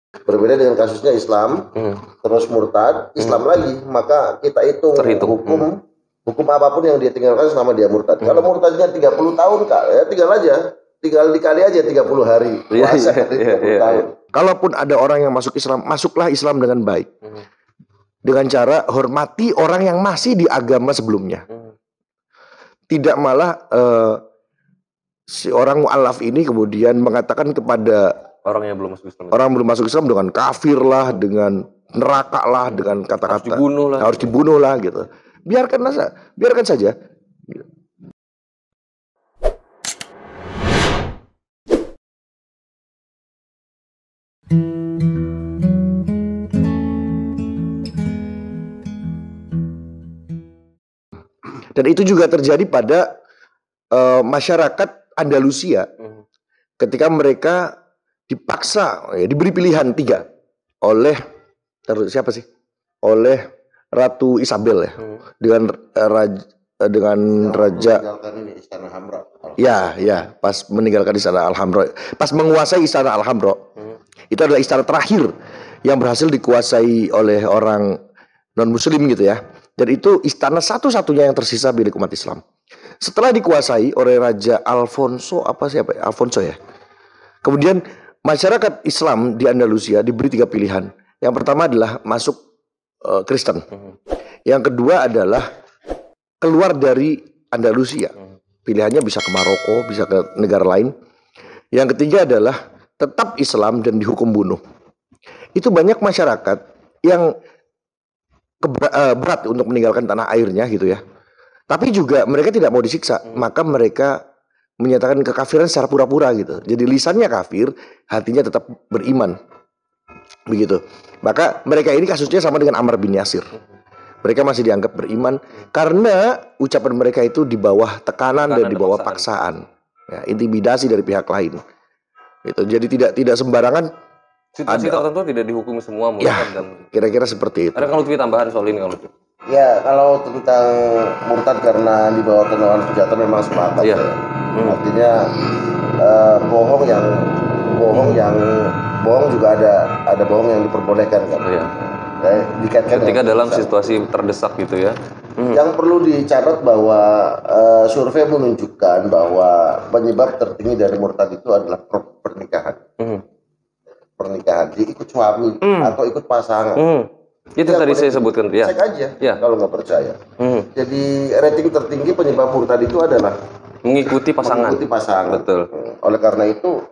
Berbeda dengan kasusnya Islam, terus murtad, Islam lagi, maka kita hitung hukum apapun yang dia tinggalkan selama dia murtad. Kalau murtadnya 30 tahun, Kak, ya tinggal dikali aja 30 hari puasa dari 30 tahun. Kalaupun ada orang yang masuk Islam, masuklah Islam dengan baik. Dengan cara hormati orang yang masih di agama sebelumnya. Tidak malah si orang mu'alaf ini kemudian mengatakan kepada orang yang belum masuk Islam dengan kafir lah, dengan neraka lah, dengan kata-kata harus dibunuh lah gitu. Biarkan saja. Dan itu juga terjadi pada masyarakat Andalusia ketika mereka dipaksa, diberi pilihan 3 oleh oleh Ratu Isabel ya, dengan raja Istana Hamra. Ya, pas meninggalkan Istana Alhambra, pas menguasai Istana Alhambra. Itu adalah istana terakhir yang berhasil dikuasai oleh orang non-muslim gitu ya. Dan itu istana satu-satunya yang tersisa milik umat Islam. Setelah dikuasai oleh Raja Alfonso ya. Kemudian masyarakat Islam di Andalusia diberi 3 pilihan. Yang pertama adalah masuk Kristen. Yang kedua adalah keluar dari Andalusia. Pilihannya bisa ke Maroko, bisa ke negara lain. Yang ketiga adalah tetap Islam dan dihukum bunuh. Itu banyak masyarakat yang berat untuk meninggalkan tanah airnya gitu ya. Tapi juga mereka tidak mau disiksa, maka mereka menyatakan kekafiran secara pura-pura gitu. Jadi lisannya kafir, hatinya tetap beriman. Begitu. Maka mereka ini kasusnya sama dengan Ammar bin Yasir. Mereka masih dianggap beriman karena ucapan mereka itu di bawah tekanan dan di bawah paksaan. Ya, intimidasi dari pihak lain. Gitu. Jadi tidak sembarangan. Situasi tertentu tidak dihukum semua murtad dan kira-kira seperti itu. Ada kalau tambahan soal ini kalau itu? Ya, kalau tentang murtad karena di bawah tekanan senjata memang sepakat ya. Artinya bohong juga ada bohong yang diperbolehkan kan. Dikaitkan ketika dalam situasi terdesak gitu ya. Yang perlu dicatat bahwa survei menunjukkan bahwa penyebab tertinggi dari murtad itu adalah pernikahan. Pernikahan, dia ikut suami atau ikut pasangan. Itu tadi saya sebutkan ya. Cek aja kalau nggak percaya. Jadi rating tertinggi penyebab murtad itu adalah mengikuti pasangan. Betul. Oleh karena itu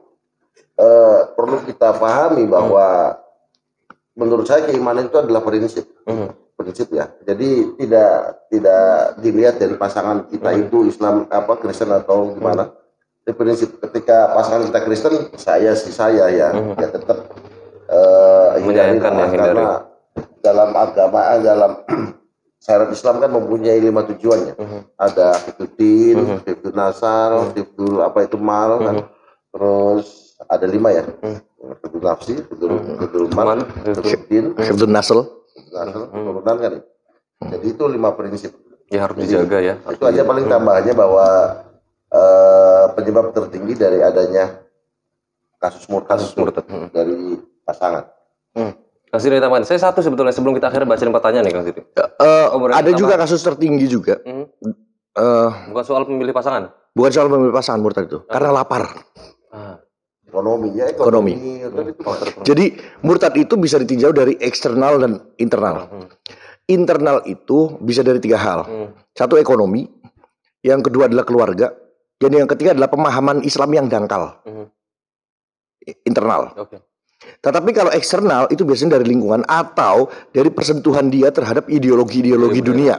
perlu kita pahami bahwa menurut saya keimanan itu adalah prinsip. Prinsip ya. Jadi tidak dilihat dari pasangan kita itu Islam Kristen atau gimana. Prinsip ketika pasangan kita Kristen, saya ya tetap menyayangkan karena dalam agama dalam syariat Islam kan mempunyai 5 tujuannya. Ada hifdzuddin, hifdzun nasal, hifdzul mal kan. Terus ada 5 ya. Hifdzul nafsi, hifdzul mal, hifdzun nasal, turunan kan. Jadi itu 5 prinsip. Ya harus dijaga ya. Itu aja paling tambahannya bahwa penyebab tertinggi dari adanya kasus murtad dari pasangan. Kang Siti tambahan. Saya satu sebetulnya sebelum kita akhirnya bacain pertanyaan nih Kang Siti. Ada juga kasus tertinggi juga. Bukan soal pemilih pasangan. Bukan soal pemilih pasangan murtad itu, karena lapar. Ekonomi. Jadi murtad itu bisa ditinjau dari eksternal dan internal. Internal itu bisa dari 3 hal. Satu ekonomi, yang kedua adalah keluarga. Dan yang ketiga adalah pemahaman Islam yang dangkal. Internal. Tetapi kalau eksternal itu biasanya dari lingkungan atau dari persentuhan dia terhadap ideologi-ideologi dunia.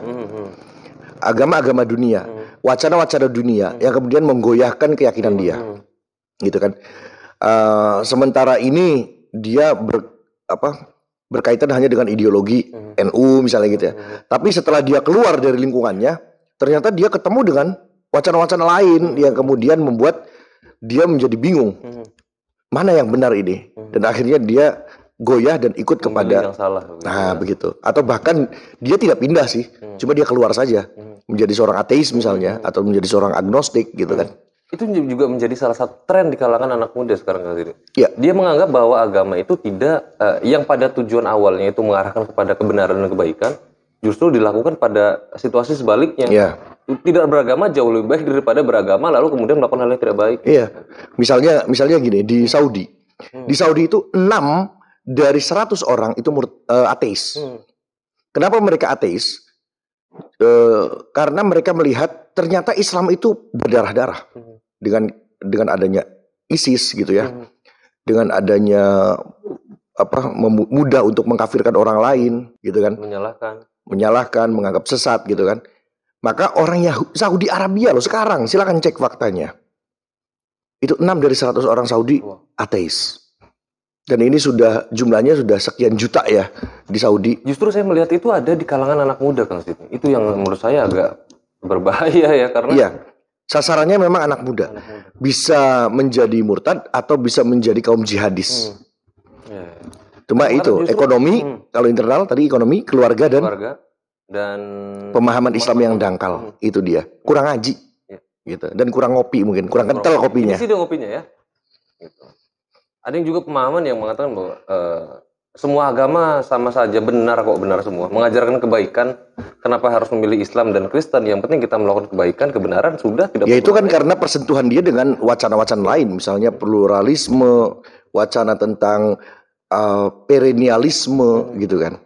Agama-agama dunia, wacana-wacana dunia yang kemudian menggoyahkan keyakinan dia. Gitu kan. Sementara ini dia berkaitan hanya dengan ideologi NU misalnya gitu ya. Tapi setelah dia keluar dari lingkungannya, ternyata dia ketemu dengan wacana-wacana lain yang kemudian membuat dia menjadi bingung. Mana yang benar ini? Dan akhirnya dia goyah dan ikut kepada yang salah. Begitu. Atau bahkan dia tidak pindah sih, cuma dia keluar saja menjadi seorang ateis misalnya atau menjadi seorang agnostik gitu kan. itu juga menjadi salah satu tren di kalangan anak muda sekarang Kang Siti. Ya. Dia menganggap bahwa agama itu tidak yang pada tujuan awalnya itu mengarahkan kepada kebenaran dan kebaikan, justru dilakukan pada situasi sebaliknya. Iya. Tidak beragama jauh lebih baik daripada beragama lalu kemudian melakukan hal yang tidak baik. Iya. Misalnya gini, di Saudi. Di Saudi itu 6 dari 100 orang itu ateis. Kenapa mereka ateis? Karena mereka melihat ternyata Islam itu berdarah-darah dengan adanya ISIS gitu ya, dengan adanya mudah untuk mengkafirkan orang lain gitu kan, menyalahkan, menganggap sesat gitu kan. Maka orang Saudi Arabia loh sekarang, silakan cek faktanya, itu 6 dari 100 orang Saudi ateis. Dan ini jumlahnya sudah sekian juta ya di Saudi. Justru saya melihat itu ada di kalangan anak muda Kang Siti. Itu yang menurut saya agak berbahaya ya karena iya, sasarannya memang anak muda. Bisa menjadi murtad atau bisa menjadi kaum jihadis. Cuma itu ekonomi, kalau internal tadi ekonomi, keluarga dan pemahaman Islam yang dangkal. Itu dia. Kurang ngaji. Gitu. Dan kurang ngopi mungkin, kurang kental kopinya. Ini sih dia ngopinya ya. Gitu. Ada yang juga pemahaman yang mengatakan bahwa semua agama sama saja benar kok, benar semua. Mengajarkan kebaikan, kenapa harus memilih Islam dan Kristen? Yang penting kita melakukan kebaikan, kebenaran sudah tidak. Ya itu kan karena persentuhan dia dengan wacana-wacana lain, misalnya pluralisme, wacana tentang perennialisme gitu kan.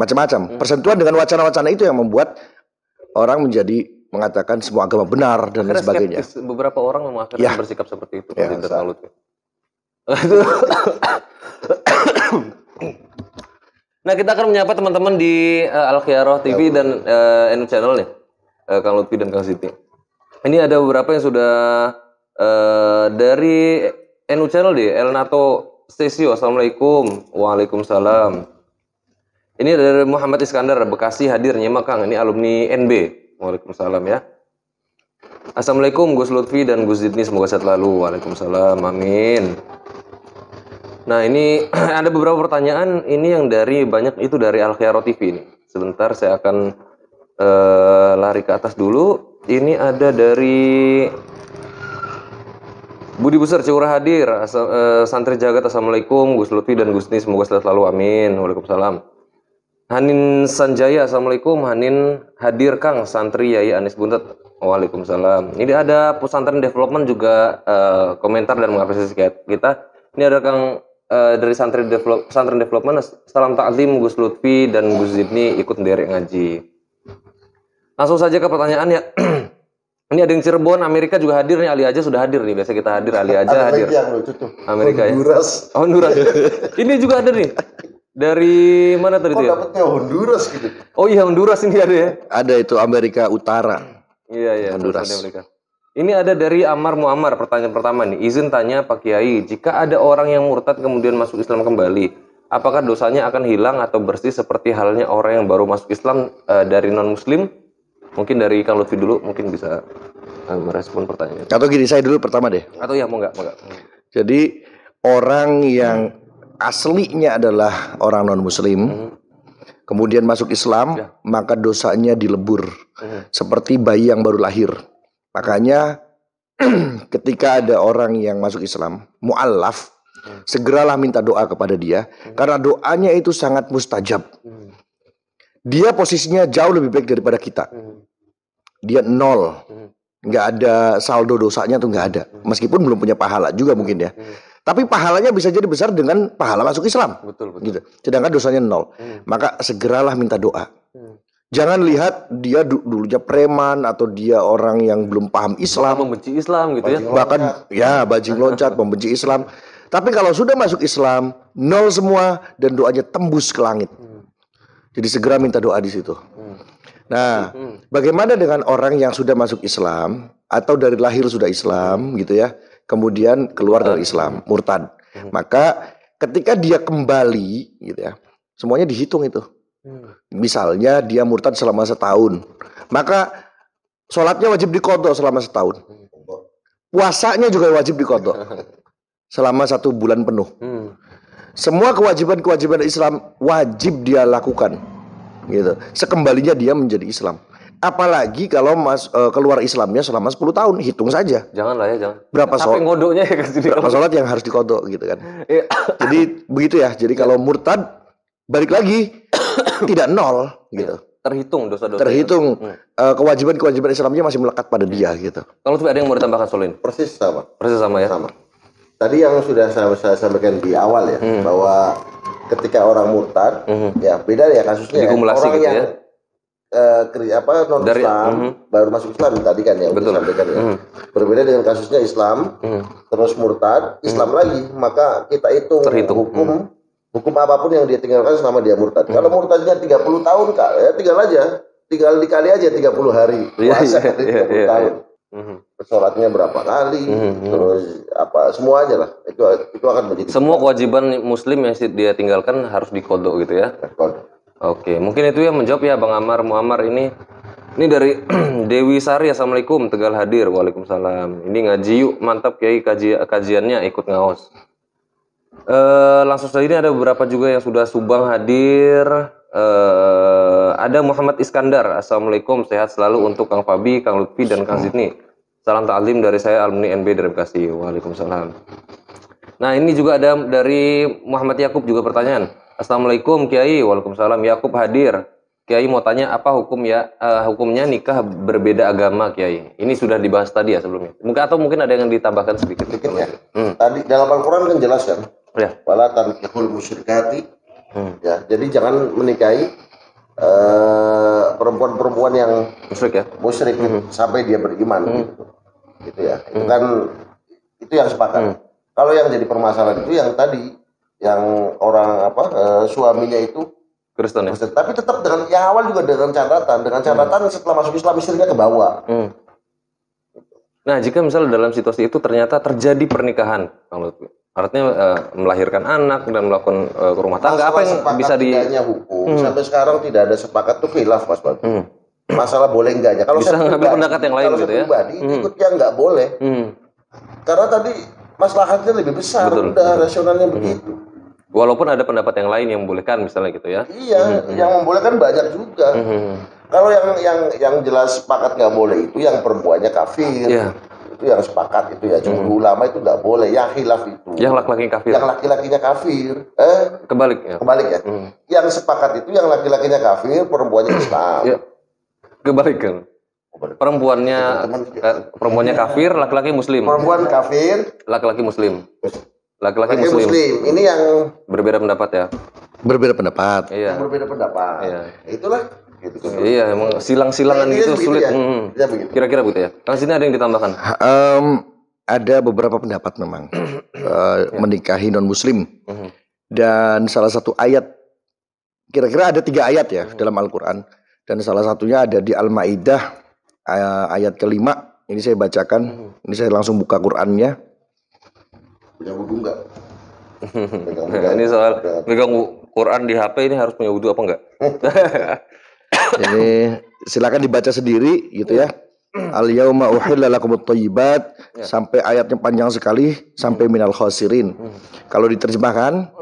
Macam-macam. Persentuhan dengan wacana-wacana itu yang membuat orang mengatakan semua agama benar dan lain sebagainya. Beberapa orang memang akhirnya bersikap seperti itu. Ya, nah kita akan menyapa teman-teman di Al-Khiyarah TV dan NU Channel nih, Kang Lutfi dan Kang Siti. Ini ada beberapa yang sudah dari NU Channel di El Nato Sesio. Assalamualaikum. Waalaikumsalam. Ini dari Muhammad Iskandar Bekasi hadir nyimak Kang. Ini alumni NB. Waalaikumsalam ya. Assalamualaikum Gus Lutfi dan Gus Zidni, semoga sehat selalu. Waalaikumsalam, amin. Nah ini ada beberapa pertanyaan, ini yang dari Al-Khiyarah TV ini. Sebentar saya akan lari ke atas dulu. Ini ada dari Budi Besar Ciura hadir, Santri Jagat. Assalamualaikum Gus Lutfi dan Gus Zidni, semoga sehat selalu, amin. Waalaikumsalam. Hanin Sanjaya, Assalamualaikum. Hanin hadir Kang, Santri Yai Anis Buntet. Waalaikumsalam. Ini ada pesantren development juga komentar dan mengapresiasi kita. Ini ada Kang dari pesantren development. Salam taklim Gus Lutfi dan Gus Zidni ikut nderek ngaji. Langsung saja ke pertanyaan ya. Ini ada yang Cirebon, Amerika juga hadir nih. Ali aja sudah hadir nih. Biasa kita hadir, Ali aja hadir. Yang lucu tuh. Amerika Honduras. Ya. Honduras. Ini juga ada nih. Dari mana tadi itu ya? Dapetnya Honduras gitu. Oh iya Honduras ini ada ya. Ada itu Amerika Utara. Iya Honduras. Ini ada dari Amar Muammar, pertanyaan pertama nih. Izin tanya Pak Kiai, jika ada orang yang murtad kemudian masuk Islam kembali, apakah dosanya akan hilang atau bersih seperti halnya orang yang baru masuk Islam dari non Muslim? Mungkin dari Kang Lutfi dulu, mungkin bisa merespon pertanyaan. Atau gini, saya dulu pertama deh. Atau ya mau nggak? Jadi orang yang aslinya adalah orang non Muslim, kemudian masuk Islam, maka dosanya dilebur seperti bayi yang baru lahir. Makanya ketika ada orang yang masuk Islam, mu'allaf, segeralah minta doa kepada dia, karena doanya itu sangat mustajab. Dia posisinya jauh lebih baik daripada kita. Dia 0, nggak ada saldo dosanya tuh nggak ada. Meskipun belum punya pahala juga mungkin ya. Tapi pahalanya bisa jadi besar dengan pahala masuk Islam. Betul. Gitu. Sedangkan dosanya 0. Maka segeralah minta doa. Jangan lihat dia dulunya preman atau dia orang yang belum paham Islam, membenci Islam gitu ya. Bahkan ya bajing loncat, membenci Islam. Tapi kalau sudah masuk Islam, 0 semua dan doanya tembus ke langit. Jadi segera minta doa di situ. Nah, bagaimana dengan orang yang sudah masuk Islam atau dari lahir sudah Islam gitu ya, kemudian keluar dari Islam, murtad. Maka ketika dia kembali gitu ya, semuanya dihitung itu. Misalnya dia murtad selama setahun, maka sholatnya wajib diqadha selama setahun. Puasanya juga wajib diqadha selama 1 bulan penuh. Semua kewajiban-kewajiban Islam wajib dia lakukan gitu. Sekembalinya dia menjadi Islam. Apalagi kalau keluar Islamnya selama 10 tahun, hitung saja. Janganlah ya, jangan. Berapa Sampai ngodoknya ya ke sini. berapa sholat yang harus dikodok gitu kan. Iya. Jadi begitu ya. Jadi kalau murtad balik lagi tidak nol gitu. Terhitung dosa-dosa. Terhitung kewajiban-kewajiban Islamnya masih melekat pada dia gitu. Kalau tuh ada yang mau ditambahkan Solin? Persis sama. Persis sama ya. Sama. Tadi yang sudah saya sampaikan di awal ya, bahwa ketika orang murtad, ya beda ya kasusnya. Dikumulasi orang gitu yang non Dari- Islam baru masuk Islam tadi kan ya, Betul. disampaikan ya. Berbeda dengan kasusnya Islam, terus murtad, Islam lagi, maka kita Terhitung. hukum apapun yang dia tinggalkan selama dia murtad. Kalau murtadnya 30 tahun Kak, ya tinggal dikali aja 30 hari puasa dari 30 tahun. Sholatnya berapa kali, terus apa semuanya lah, itu akan menjadi Semua kewajiban muslim yang dia tinggalkan harus dikodok gitu ya. kode. Oke, mungkin itu yang menjawab ya Bang Amar Muammar ini. Ini dari Dewi Sari, Assalamualaikum, Tegal hadir, Waalaikumsalam. Ini ngaji yuk, mantap Kiai kajiannya, ikut ngaos. Langsung saja ini ada beberapa juga yang sudah subang hadir. Ada Muhammad Iskandar, Assalamualaikum, sehat selalu untuk Kang Fabi, Kang Lutfi dan Kang Zidni. Salam ta'lim dari saya alumni NB dari Bekasi. Waalaikumsalam. Nah ini juga ada dari Muhammad Yakub juga pertanyaan. Assalamualaikum Kiai, Waalaikumsalam. Yakub hadir. Kiai mau tanya apa hukumnya nikah berbeda agama Kiai. Ini sudah dibahas tadi ya sebelumnya. Mungkin ada yang ditambahkan sedikit. Ya. Tadi dalam Al-Quran kan jelas kan, Ya. wala tankihul musyrikati. Ya, jadi jangan menikahi perempuan-perempuan yang Musyrik ya. musyrik sampai dia beriman gitu ya. Itu kan itu yang sepakat. Kalau yang jadi permasalahan itu yang tadi, yang orang suaminya itu Kristen ya. Kristen. Tapi tetap dengan yang awal juga dengan catatan setelah masuk Islam istrinya ke bawah. Nah jika misalnya dalam situasi itu ternyata terjadi pernikahan, Kang Lutfi, artinya melahirkan anak dan melakukan rumah tangga, apa yang bisa di tidaknya hukum sampai sekarang tidak ada sepakat tuh khilaf Mas Bang. Masalah boleh enggaknya. Kalau Bisa saya ngambil pribadi, pendapat yang lain kalau gitu saya ya. pribadi ikutnya nggak boleh. Karena tadi maslahatnya lebih besar, Betul. udah rasionalnya begitu. Walaupun ada pendapat yang lain yang membolehkan misalnya gitu ya. Iya, yang membolehkan banyak juga. Kalau yang jelas sepakat nggak boleh itu yang perempuannya kafir. Iya. Itu yang sepakat itu ya. Jumhur ulama itu nggak boleh. Yang khilaf itu. Yang laki-laki kafir. Yang laki-lakinya kafir. Kebalik ya. Kebalik ya. Yang sepakat itu yang laki-lakinya kafir, perempuannya Islam. Ya. Kebalik kan. Perempuannya kafir, laki-laki muslim. Perempuan kafir, Laki-laki muslim. Laki-laki laki muslim. Ini yang Berbeda pendapat ya. Berbeda pendapat. Iya. berbeda pendapat. Iya. Itulah. Gitu. Iya, emang silang-silangan Nah, gitu begitu sulit. ya. Iya, begitu. Kira-kira begitu ya. Kang sini ada yang ditambahkan? Ada beberapa pendapat memang menikahi non Muslim. Dan salah satu ayat, kira-kira ada 3 ayat ya dalam Al-Quran. Dan salah satunya ada di Al-Ma'idah ayat ke-5. Ini saya bacakan. Ini saya langsung buka Qurannya. Punya wudhu enggak? Ini soal megang Quran di HP ini harus punya wudhu apa enggak? Ini silakan dibaca sendiri gitu ya. Al-yauma uhilla lakumut thayyibat sampai ayatnya panjang sekali sampai minal khasirin. Kalau diterjemahkan,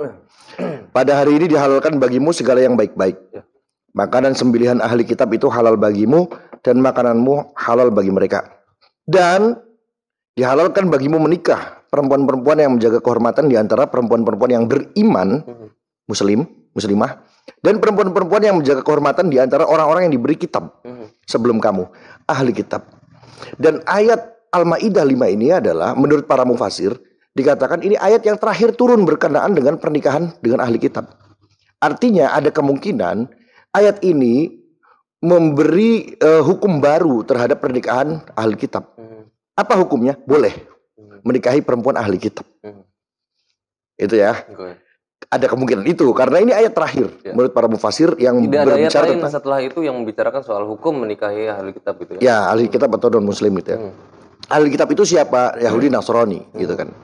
pada hari ini dihalalkan bagimu segala yang baik-baik. Makanan sembelihan ahli kitab itu halal bagimu dan makananmu halal bagi mereka. Dan dihalalkan bagimu menikah perempuan-perempuan yang menjaga kehormatan di antara perempuan-perempuan yang beriman, muslimah, dan perempuan-perempuan yang menjaga kehormatan di antara orang-orang yang diberi kitab sebelum kamu, ahli kitab. Dan ayat Al-Maidah 5 ini adalah menurut para mufasir dikatakan ini ayat yang terakhir turun berkenaan dengan pernikahan dengan ahli kitab. Artinya ada kemungkinan ayat ini memberi hukum baru terhadap pernikahan ahli kitab. Apa hukumnya? Boleh menikahi perempuan ahli kitab. Itu ya. Ada kemungkinan itu karena ini ayat terakhir menurut para mufasir yang Tidak ada ayat berbicara lain tentang setelah itu yang membicarakan soal hukum menikahi ahli kitab gitu ya. ya ahli kitab atau non muslim itu ya. Ahli kitab itu siapa? Yahudi, Nasrani gitu kan.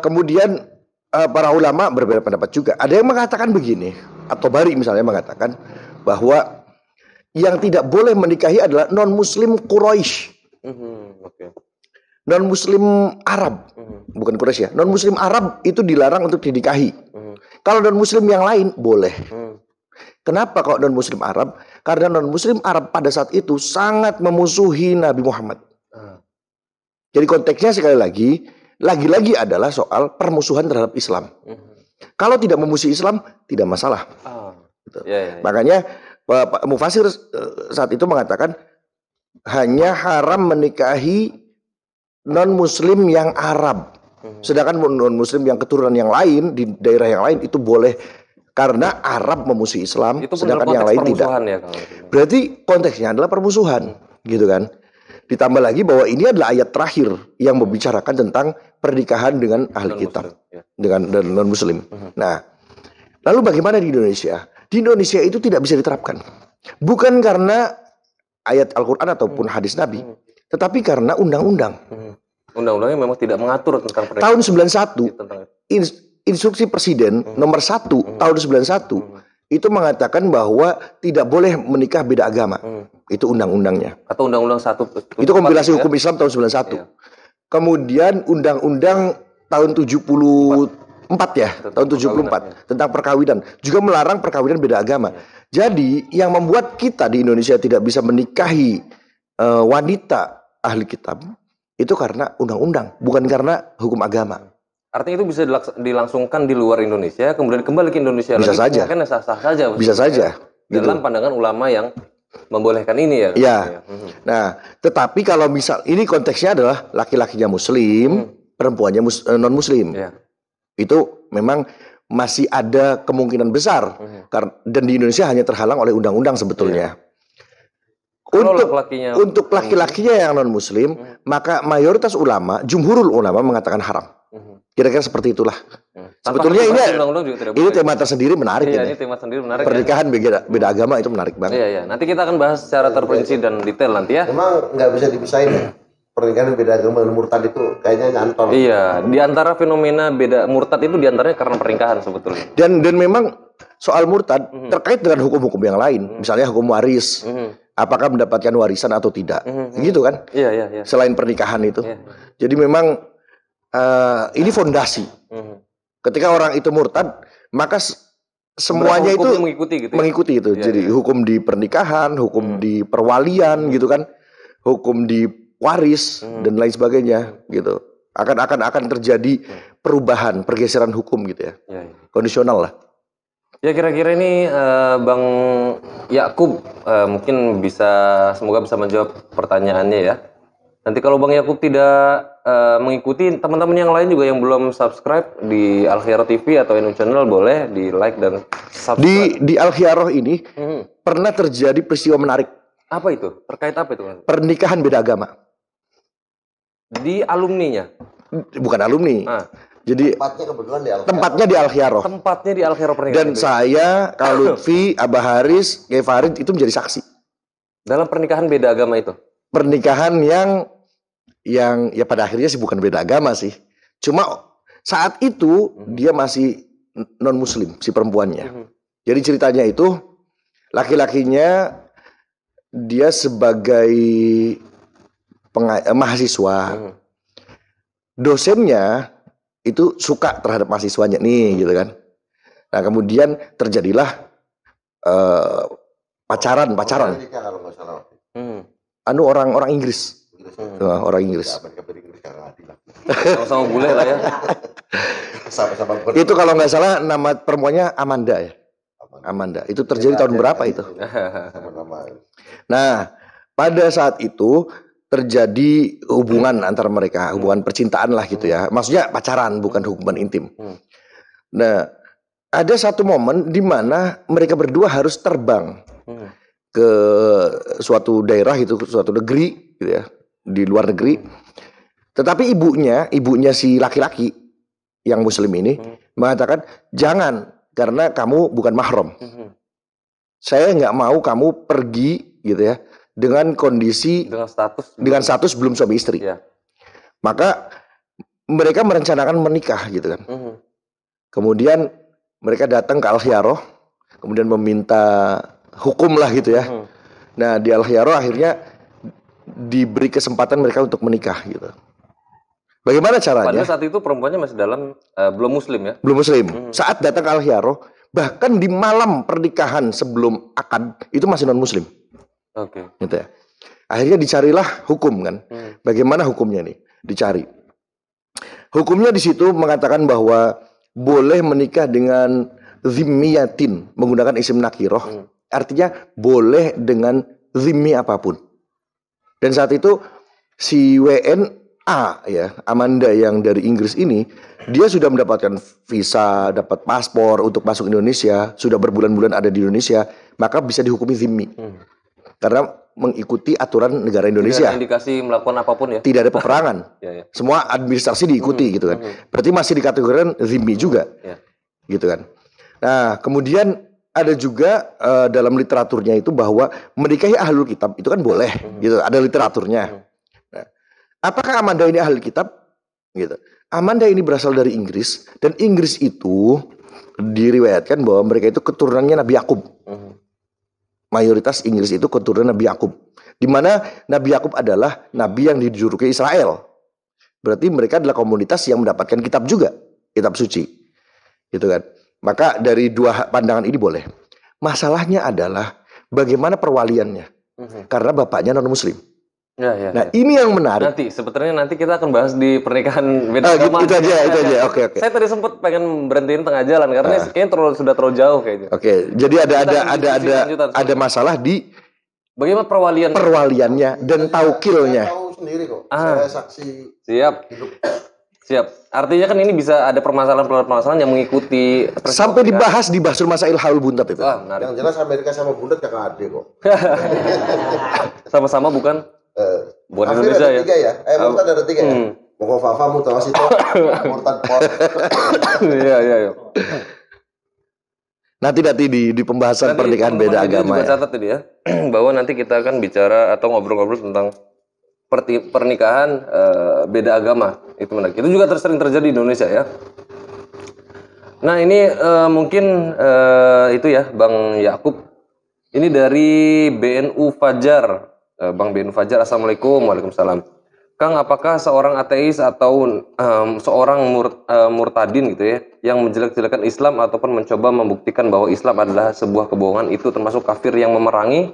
Kemudian para ulama berbeda pendapat juga. Ada yang mengatakan begini, atau Bari misalnya mengatakan bahwa yang tidak boleh menikahi adalah non muslim Quraisy. Non muslim Arab, bukan Quraisy ya. Non muslim Arab itu dilarang untuk dinikahi. Kalau non muslim yang lain boleh. Kenapa kok non Muslim Arab? Karena non Muslim Arab pada saat itu sangat memusuhi Nabi Muhammad. Jadi konteksnya sekali lagi adalah soal permusuhan terhadap Islam. Kalau tidak memusuhi Islam tidak masalah. Gitu. Makanya Pak Mufasir saat itu mengatakan hanya haram menikahi non Muslim yang Arab. Sedangkan non Muslim yang keturunan yang lain di daerah yang lain itu boleh karena Arab memusuhi Islam, itu sedangkan yang lain tidak. Ya, berarti konteksnya adalah permusuhan, gitu kan? Ditambah lagi bahwa ini adalah ayat terakhir yang membicarakan tentang pernikahan dengan ahli kitab, dengan non Muslim. Nah, lalu bagaimana di Indonesia? Di Indonesia itu tidak bisa diterapkan, bukan karena ayat Al-Quran ataupun hadis Nabi, tetapi karena undang-undang. Undang-undangnya memang tidak mengatur tentang pernikahan. Tahun 91 instruksi Presiden nomor 1 tahun 91 itu mengatakan bahwa tidak boleh menikah beda agama. Itu undang-undangnya. Atau undang-undang 1 itu kompilasi hukum Islam tahun 91. Kemudian undang-undang tahun 74 ya, tahun 74 tentang perkawinan juga melarang perkawinan beda agama. Jadi yang membuat kita di Indonesia tidak bisa menikahi wanita ahli kitab itu karena undang-undang, bukan karena hukum agama. Artinya itu bisa dilangsungkan di luar Indonesia, kemudian kembali ke Indonesia. Bisa saja. Kan sah-sah saja. Bisa saja. Dalam pandangan ulama yang membolehkan ini ya. Ya. Nah, tetapi kalau misal ini konteksnya adalah laki-lakinya Muslim, perempuannya non Muslim, itu memang masih ada kemungkinan besar. Dan di Indonesia hanya terhalang oleh undang-undang sebetulnya. Untuk laki-lakinya yang non Muslim, maka mayoritas ulama, jumhurul ulama mengatakan haram. Kira-kira seperti itulah. Sebetulnya ini tema tersendiri menarik. Ini tema sendiri menarik. Pernikahan beda agama itu menarik banget. Iya. Nanti kita akan bahas secara terperinci dan detail nanti ya. Memang nggak bisa dipisahin ya. Pernikahan beda agama dan murtad itu kayaknya nyantol. Iya, di antara fenomena beda murtad itu diantaranya karena pernikahan sebetulnya. Dan memang soal murtad terkait dengan hukum-hukum yang lain, misalnya hukum waris. Apakah mendapatkan warisan atau tidak, gitu kan? Iya. Selain pernikahan itu, jadi memang ini fondasi. Ketika orang itu murtad, maka semuanya itu mengikuti itu. Jadi hukum di pernikahan, hukum di perwalian, gitu kan, hukum di waris dan lain sebagainya, gitu. Akan terjadi perubahan, pergeseran hukum, gitu ya. Kondisional lah. Ya kira-kira ini Bang Yakub mungkin semoga bisa menjawab pertanyaannya ya. Nanti kalau Bang Yakub tidak mengikuti, teman-teman yang lain juga yang belum subscribe di Al Khiyarah TV atau Inu Channel boleh di like dan subscribe. Di Al Khiyarah ini pernah terjadi peristiwa menarik. Apa itu? Terkait apa itu? Pernikahan beda agama. Di alumninya? Bukan alumni. Jadi tempatnya di Al Khiyarah. Tempatnya di Al Khiyarah pernikahan. Dan saya, Kak Lutfi, Abah Haris, Kiai Farid itu menjadi saksi. Dalam pernikahan beda agama itu? Pernikahan yang ya pada akhirnya sih bukan beda agama sih. Cuma saat itu dia masih non Muslim si perempuannya. Jadi ceritanya itu laki-lakinya dia sebagai mahasiswa. Dosennya itu suka terhadap mahasiswanya nih, gitu kan. Nah kemudian terjadilah pacaran. Orang Inggris. Orang Inggris. Sama-sama bule lah ya. Itu kalau nggak salah nama perempuannya Amanda ya. Amanda. Itu terjadi tahun berapa itu? Nah pada saat itu terjadi hubungan antara mereka, hubungan percintaan lah gitu ya. Maksudnya pacaran, bukan hubungan intim. Nah, ada satu momen di mana mereka berdua harus terbang ke suatu daerah itu, suatu negeri gitu ya, di luar negeri. Tetapi ibunya si laki-laki yang Muslim ini mengatakan, jangan, karena kamu bukan mahram. Saya nggak mau kamu pergi gitu ya. Dengan kondisi dengan status belum suami istri, maka mereka merencanakan menikah gitu kan. Kemudian mereka datang ke Al Khiyarah, kemudian meminta hukum lah gitu ya. Nah di Al Khiyarah akhirnya diberi kesempatan mereka untuk menikah gitu. Bagaimana caranya? Pada saat itu perempuannya masih belum Muslim ya? Belum Muslim. Saat datang ke Al Khiyarah, Bahkan di malam pernikahan sebelum akad itu masih non muslim. Oke. Gitu ya. Akhirnya dicarilah hukum kan. Bagaimana hukumnya nih? Dicari. Hukumnya di situ mengatakan bahwa boleh menikah dengan zimmiyatin menggunakan isim nakiroh. Artinya boleh dengan zimmi apapun. Dan saat itu si WNA ya, Amanda yang dari Inggris ini, dia sudah mendapatkan visa, dapat paspor untuk masuk Indonesia, sudah berbulan-bulan ada di Indonesia, maka bisa dihukumi zimmi. Karena mengikuti aturan negara Indonesia. Tidak ada indikasi melakukan apapun ya. Tidak ada peperangan. Ya. Semua administrasi diikuti gitu kan. Berarti masih dikategorikan zimmi juga. Ya. Gitu kan. Nah, kemudian ada juga dalam literaturnya itu bahwa menikahi ahlul kitab itu kan boleh gitu. Ada literaturnya. Nah, apakah Amanda ini ahlul kitab? Gitu. Amanda ini berasal dari Inggris dan Inggris itu diriwayatkan bahwa mereka itu keturunannya Nabi Yakub. Mayoritas Inggris itu keturunan Nabi Yakub. Di mana Nabi Yakub adalah nabi yang dijuluki Israel. Berarti mereka adalah komunitas yang mendapatkan kitab juga, kitab suci. Gitu kan. Maka dari dua pandangan ini boleh. Masalahnya adalah bagaimana perwaliannya. Karena bapaknya non muslim. Ya. Nah, ini yang menarik. Nanti kita akan bahas di pernikahan beda agama. Itu aja. Oke. Saya tadi sempat pengen berhentiin tengah jalan karena ini kayaknya sudah terlalu jauh kayaknya. Oke, jadi ada masalah di bagaimana perwaliannya dan taukilnya. Saya tahu sendiri kok. Saya saksi. Siap. Artinya kan ini bisa ada permasalahan yang mengikuti sampai dibahas di Bahsul Masail Haul Buntat itu. Yang jelas Amerika sama Bundat kakak adik kok. Sama-sama bukan Kafir Indonesia ada ya. 3 ya. Murtad ada 3 ya. Pokok Fafa Mutawasito, Murtad Pos. Iya. Nanti di pembahasan pernikahan beda agama ya. Catat tadi ya bahwa nanti kita akan bicara atau ngobrol-ngobrol tentang pernikahan beda agama. Itu menarik. Itu juga sering terjadi di Indonesia ya. Nah ini mungkin itu ya Bang Yakub. Ini dari BNU Fajar. Bang BNU Fajar, Assalamualaikum. Waalaikumsalam. Kang, apakah seorang ateis atau seorang murtadin gitu ya, yang menjelek-jelekan Islam ataupun mencoba membuktikan bahwa Islam adalah sebuah kebohongan itu termasuk kafir yang memerangi?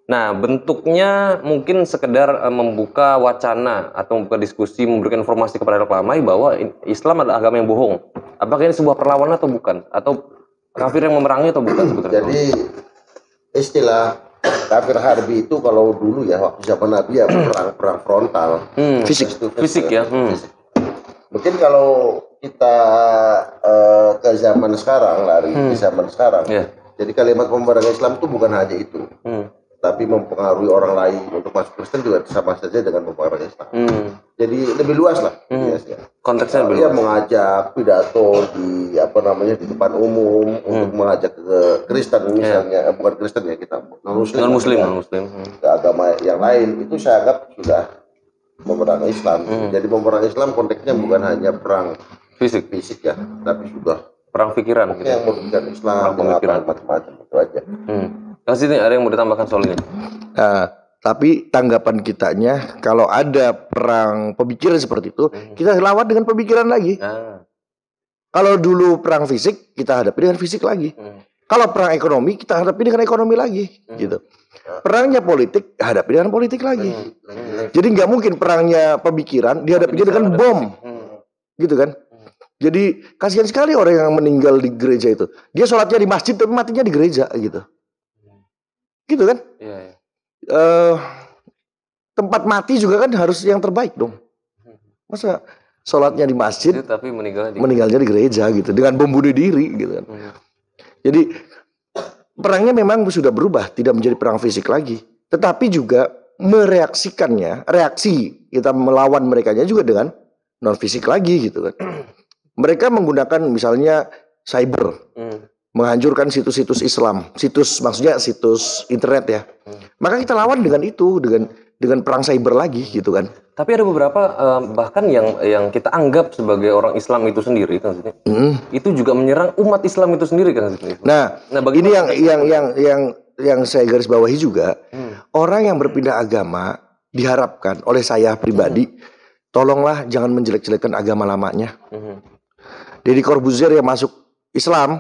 Nah, bentuknya mungkin sekedar membuka wacana atau membuka diskusi, memberikan informasi kepada reklamai bahwa Islam adalah agama yang bohong. Apakah ini sebuah perlawanan atau bukan? Atau kafir yang memerangi atau bukan sebetulnya? Jadi istilah kafir harbi itu kalau dulu ya waktu zaman Nabi ya perang frontal. Fisik ya. Mungkin kalau kita ke zaman sekarang ke zaman sekarang. Jadi kalimat pemerangan Islam itu bukan hanya itu. Tapi mempengaruhi orang lain untuk masuk Kristen juga sama saja dengan mempengaruhi Islam. Jadi lebih luas lah. Konteksnya lebih luas. Mengajak pidato di di depan umum untuk mengajak ke Kristen misalnya, bukan Kristen ya kita non Muslim. Ke agama yang lain itu saya anggap sudah memerangi Islam. Jadi memerangi Islam konteksnya bukan hanya perang fisik ya, tapi juga perang pikiran. Yang merugikan Islam, macam-macam itu aja. Kasih nih, ada yang mau ditambahkan soal ini? Tapi tanggapan kitanya kalau ada perang pemikiran seperti itu, kita lawan dengan pemikiran lagi. Kalau dulu perang fisik, kita hadapi dengan fisik lagi. Kalau perang ekonomi, kita hadapi dengan ekonomi lagi, gitu. Perangnya politik, hadapi dengan politik lagi. Jadi nggak mungkin perangnya pemikiran dihadapinya dengan bom, gitu kan? Jadi kasihan sekali orang yang meninggal di gereja itu. Dia sholatnya di masjid tapi matinya di gereja, gitu. Gitu kan? Iya. Tempat mati juga kan harus yang terbaik dong. Masa sholatnya di masjid tapi meninggalnya di gereja gitu, dengan bom bunuh diri gitu kan. Jadi perangnya memang sudah berubah, tidak menjadi perang fisik lagi, tetapi juga reaksi kita melawan merekanya juga dengan non fisik lagi gitu kan. Mereka menggunakan misalnya cyber, menghancurkan situs-situs Islam, maksudnya situs internet ya. Maka kita lawan dengan itu, dengan perang cyber lagi gitu kan. Tapi ada beberapa bahkan yang kita anggap sebagai orang Islam itu sendiri kan, itu juga menyerang umat Islam itu sendiri kan. Nah ini yang saya garis bawahi juga, orang yang berpindah agama diharapkan oleh saya pribadi, tolonglah jangan menjelek-jelekan agama lamanya. Deddy Corbuzier yang masuk Islam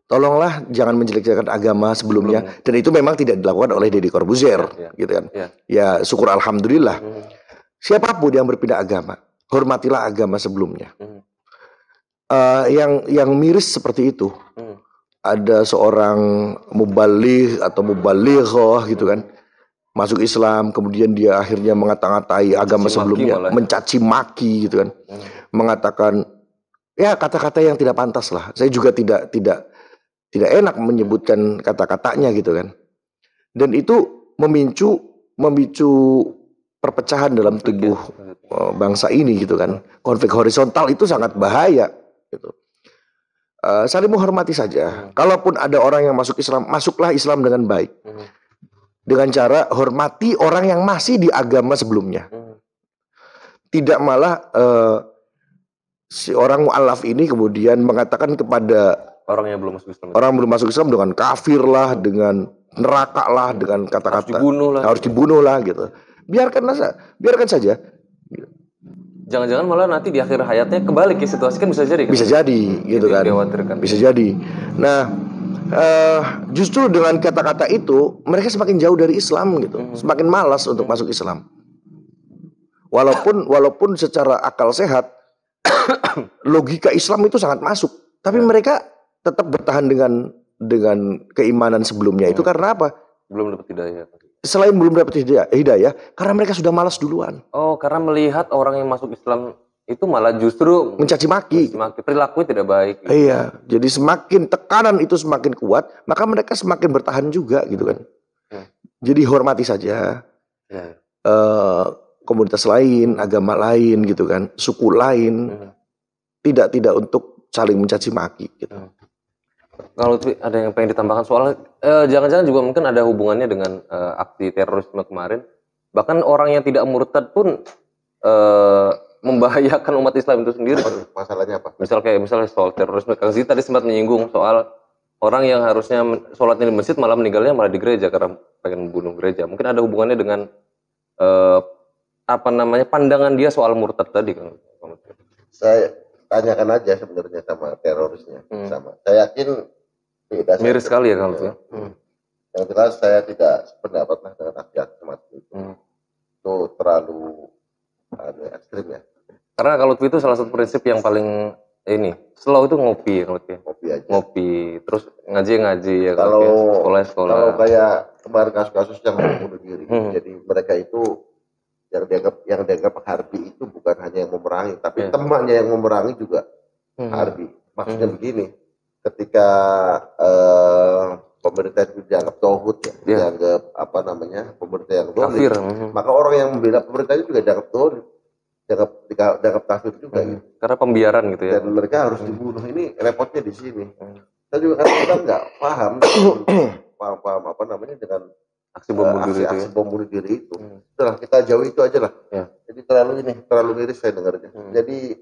tolonglah jangan menjelek-jelekan agama sebelumnya. Dan itu memang tidak dilakukan oleh Deddy Corbuzier, gitu kan. Ya syukur alhamdulillah. Siapapun yang berpindah agama, hormatilah agama sebelumnya. Yang miris seperti itu. Ada seorang mubaligh atau mubalighah gitu kan, masuk Islam, kemudian dia akhirnya mengata-ngatai agama sebelumnya, mencaci maki gitu kan, mengatakan ya kata-kata yang tidak pantas lah. Saya juga tidak enak menyebutkan kata-katanya gitu kan. Dan itu memicu perpecahan dalam tubuh bangsa ini gitu kan. Konflik horizontal itu sangat bahaya gitu. Saling menghormati saja. Kalaupun ada orang yang masuk Islam, masuklah Islam dengan baik. Dengan cara hormati orang yang masih di agama sebelumnya. Tidak malah si orang mu'alaf ini kemudian mengatakan kepada orang yang belum masuk Islam, dengan kafir lah, dengan neraka lah, dengan kata-kata harus dibunuh lah gitu. Biarkan saja. Jangan-jangan malah nanti di akhir hayatnya kebalik ya, situasi kan bisa jadi kan? Bisa jadi gitu kan. Bisa jadi. Nah, justru dengan kata-kata itu mereka semakin jauh dari Islam gitu. Semakin malas untuk masuk Islam. Walaupun secara akal sehat logika Islam itu sangat masuk, tapi mereka tetap bertahan dengan keimanan sebelumnya. Itu karena apa? Belum dapat hidayah. Selain belum dapat hidayah, karena mereka sudah malas duluan. Oh, karena melihat orang yang masuk Islam itu malah justru mencaci maki. Perilakunya tidak baik. Gitu. Iya, jadi semakin tekanan itu semakin kuat, maka mereka semakin bertahan juga gitu kan. Jadi hormati saja komunitas lain, agama lain gitu kan, suku lain. Tidak untuk saling mencaci maki gitu. Kalau ada yang pengen ditambahkan soal jangan-jangan juga mungkin ada hubungannya dengan aksi terorisme kemarin. Bahkan orang yang tidak murtad pun membahayakan umat Islam itu sendiri. Masalahnya apa? Misalnya soal terorisme. Kang Zee tadi sempat menyinggung soal orang yang harusnya sholatnya di masjid malah meninggalnya malah di gereja karena pengen membunuh gereja. Mungkin ada hubungannya dengan pandangan dia soal murtad tadi, Kang. Saya tanyakan aja sebenarnya sama terorisnya, sama. Saya yakin beda. Miris sekali ya kalau itu. Yang jelas saya tidak sependapat lah dengan aksi semacam itu. Itu terlalu ekstrim ya. Karena kalau itu salah satu prinsip yang paling slow itu ngopi aja. Ngopi, terus ngaji ya. Kalau sekolah. Kalau kayak kemarin kasus-kasus yang bunuh diri, jadi mereka itu yang dianggap harbi itu bukan hanya yang memerangi, tapi temannya yang memerangi juga harbi. Maksudnya begini, ketika pemerintah itu dianggap tauhid dianggap pemerintah yang dolim, maka orang yang membela pemerintah itu juga dianggap dolim, dianggap kafir juga gitu. Karena pembiaran gitu ya. Dan mereka harus dibunuh. Ini repotnya di sini. Saya juga kadang nggak paham dengan aksi bom bunuh diri itu. Sudah kita jauh itu aja lah. Jadi terlalu miris saya dengarnya. Jadi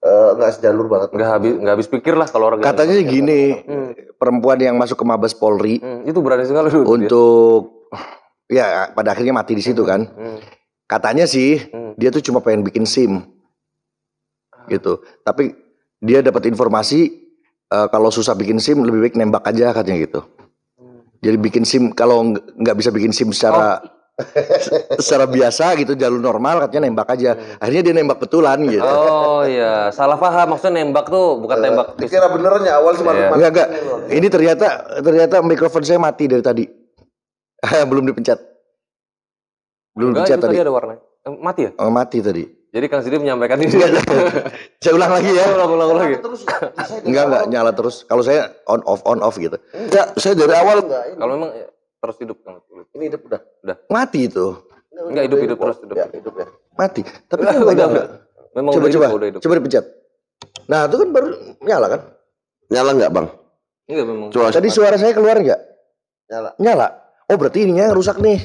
nggak sejalur banget. Nggak habis pikir lah kalau orang. Katanya gini, perempuan yang masuk ke Mabes Polri itu berani sekali untuk ya pada akhirnya mati di situ kan. Katanya sih dia tuh cuma pengen bikin SIM gitu. Tapi dia dapat informasi kalau susah bikin SIM lebih baik nembak aja katanya gitu. Jadi bikin SIM, kalau nggak bisa bikin SIM secara biasa gitu, jalur normal, katanya nembak aja. Akhirnya dia nembak betulan gitu. Oh iya, salah paham, maksudnya nembak tuh bukan tembak. Dikira benernya awal cuma enggak. Ini ternyata mikrofon saya mati dari tadi. Belum dipencet. Belum dipencet tadi. Ada warna. Mati ya? Oh, mati tadi. Jadi Kang Zee menyampaikan ini. Saya ulang lagi ya. Ulang lagi. Enggak nyala terus. Kalau saya on off gitu. Enggak, saya dari awal kalau memang terus hidup Kang. Ini hidup udah. Mati itu. Enggak hidup terus hidup. Ya. Mati. Tapi kan enggak. Memang coba dipencet. Nah, itu kan baru nyala kan? Nyala enggak, Bang? Enggak memang. Tadi suara saya keluar enggak? Nyala. Oh, berarti ininya rusak nih.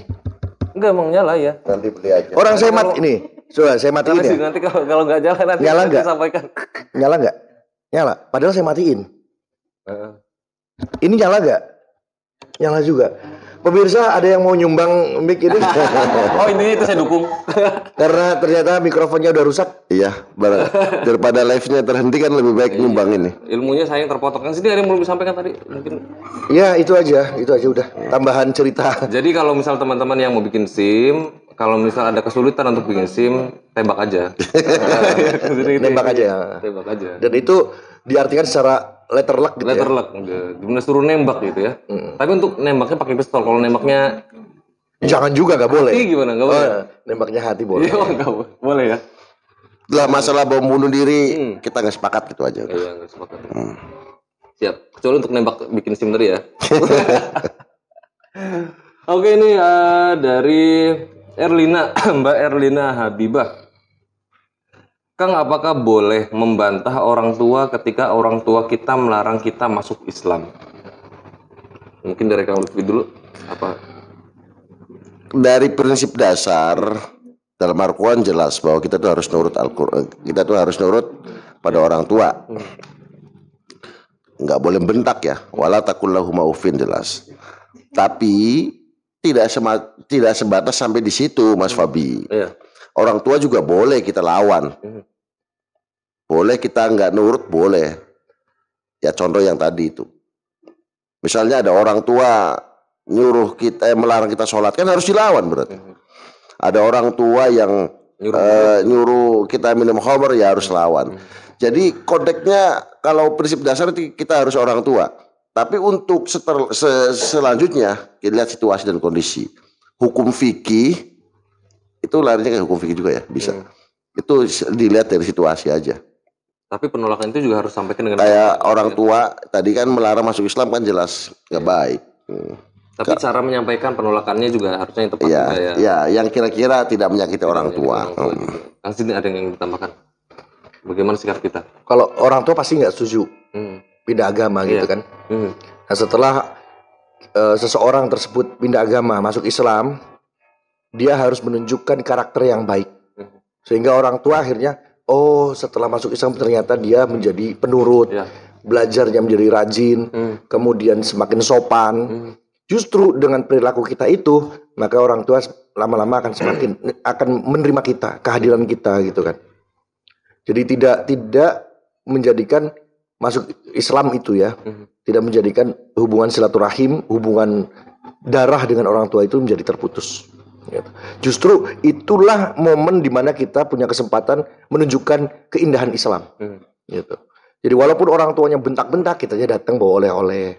Enggak emang nyala ya. Nanti beli aja. Orang saya mati ini. Coba saya matiin ya. Nanti kalau nggak jalan nanti nyala nggak? Sampaikan. Nyala nggak? Nyala. Padahal saya matiin. Ini nyala nggak? Nyala juga. Pemirsa ada yang mau nyumbang mic ini? Oh intinya itu saya dukung. Karena ternyata mikrofonnya udah rusak. Iya, daripada live-nya terhenti kan lebih baik nyumbang ini. Ilmunya saya yang terpotong. Kan sini ada yang belum disampaikan tadi mungkin. Ya itu aja udah tambahan cerita. Jadi kalau misal teman-teman yang mau bikin SIM, kalau misal ada kesulitan untuk bikin SIM, tembak aja. Nembak aja. Tembak aja. Dan itu diartikan secara letter luck gitu Letter ya. luck, gimana suruh nembak gitu ya. Tapi untuk nembaknya pakai pistol. Kalau nembaknya Jangan juga nggak boleh. hati gimana? Nggak boleh. Nembaknya hati boleh. Iya, nggak boleh. Boleh ya. Lah masalah bom bunuh diri kita nggak sepakat gitu aja. Iya, nggak sepakat. Siap. Kecuali untuk nembak bikin SIM tadi ya. Oke ini dari Erlina, Mbak Erlina Habibah. Kang, apakah boleh membantah orang tua ketika orang tua kita melarang kita masuk Islam? Mungkin dari Kang Lutfi dulu. Apa? Dari prinsip dasar dalam Al-Quran jelas bahwa kita tuh harus nurut Al-Quran. Kita tuh harus nurut pada orang tua. Nggak boleh bentak ya. Wala taqullahuma uffin jelas. Tapi tidak sebatas sampai di situ, Mas Fabi. Iya. Orang tua juga boleh kita lawan. Boleh kita nggak nurut, boleh. Ya contoh yang tadi itu. Misalnya ada orang tua nyuruh kita, melarang kita sholat, kan harus dilawan berarti. Ada orang tua yang nyuruh kita minum khamr, ya harus lawan. Jadi kodeknya kalau prinsip dasar kita harus orang tua. Tapi untuk selanjutnya kita lihat situasi dan kondisi. Hukum fikih itu larinya ke hukum fikih juga ya, bisa. Itu dilihat dari situasi aja. Tapi penolakan itu juga harus sampaikan dengan Kayak orang tua tadi kan melarang masuk Islam kan jelas nggak baik. Tapi cara menyampaikan penolakannya juga harusnya yang tepat Iya, juga ya. ya, yang kira-kira tidak menyakiti orang tua. Kang sini ada yang ditambahkan. Bagaimana sikap kita? Kalau orang tua pasti nggak setuju pindah agama gitu kan. Nah setelah seseorang tersebut pindah agama masuk Islam, dia harus menunjukkan karakter yang baik. Sehingga orang tua akhirnya, oh setelah masuk Islam ternyata dia menjadi penurut, belajarnya menjadi rajin, kemudian semakin sopan. Justru dengan perilaku kita itu, maka orang tua lama-lama akan menerima kita, kehadiran kita gitu kan. Jadi tidak menjadikan masuk Islam itu ya, tidak menjadikan hubungan silaturahim, hubungan darah dengan orang tua itu menjadi terputus. Gitu. Justru itulah momen dimana kita punya kesempatan menunjukkan keindahan Islam. Gitu. Jadi walaupun orang tuanya bentak-bentak, kita aja datang bawa oleh-oleh.